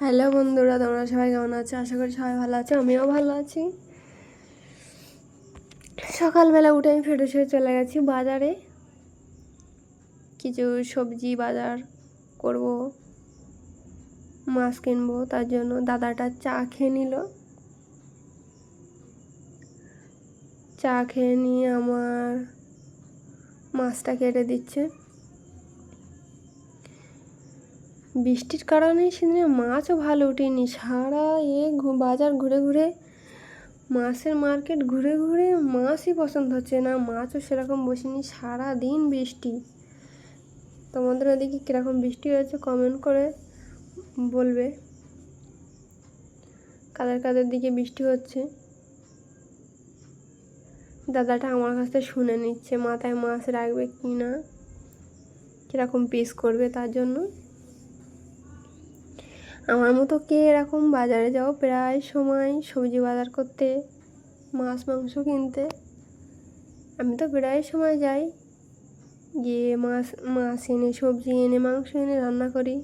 Hello বন্ধুরা, তোমরা সবাই কেমন আছো? আশা করি সবাই ভালো আছো, আমিও ভালো আছি। সকালবেলা উঠে আমি ফ্রেশ হয়ে চলে গেছি বাজারে, কিছু সবজি বাজার করব, মাছ কিনবো। তার জন্য দাদাটা চা খেয়ে নিল। চা খেয়ে নিয়ে আমার মাছটা কেটে দিচ্ছে। বৃষ্টির কারণে সেদিনে মাছও ভালো উঠেনি। সারা বাজার ঘুরে ঘুরে, মাছের মার্কেট ঘুরে ঘুরে মাছই পছন্দ হচ্ছে না, মাছও সেরকম বসেনি। সারা দিন বৃষ্টি। তোমাদের ওদিকে কীরকম বৃষ্টি হয়েছে কমেন্ট করে বলবে। কাদের কাদের দিকে বৃষ্টি হচ্ছে। দাদাটা আমার কাছ থেকে শুনে নিচ্ছে মাথায় মাছ রাখবে কি না, কীরকম পিস করবে। তার জন্য আমার মতো কে এরকম বাজারে যাও প্রায় সময় সবজি বাজার করতে, মাছ মাংস কিনতে? আমি তো প্রায় সময় যাই, গিয়ে মাছ এনে, সবজি এনে, মাংস এনে রান্না করি।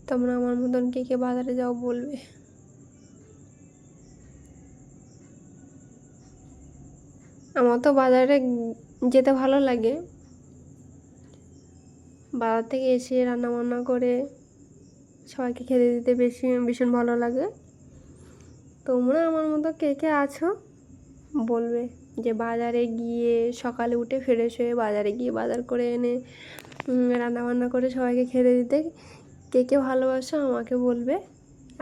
তোমরা আমার মতন কে কে বাজারে যাও বলবে। আমার তো বাজারে যেতে ভালো লাগে, বাজার থেকে এসে রান্না বান্না করে সবাইকে খেতে দিতে ভীষণ ভালো লাগে। তোমরা আমার মতো কে কে আছো বলবে, যে বাজারে গিয়ে সকালে উঠে ফ্রেশ হয়ে বাজারে গিয়ে বাজার করে এনে রান্না বান্না করে সবাইকে খেতে দিতে কে কে ভালোবাসো আমাকে বলবে।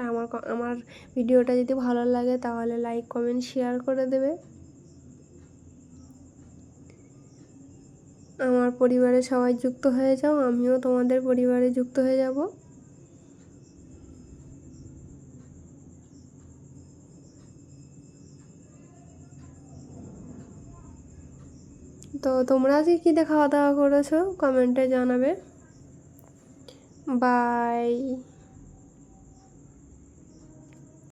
আর আমার ভিডিওটা যদি ভালো লাগে তাহলে লাইক কমেন্ট শেয়ার করে দেবে। আমার পরিবারে সবাই যুক্ত হয়ে যাও, আমিও তোমাদের পরিবারে যুক্ত হয়ে যাব। তো তোমরা আজকে কী দিয়ে খাওয়া দাওয়া করেছো কমেন্টে জানাবে। বাই।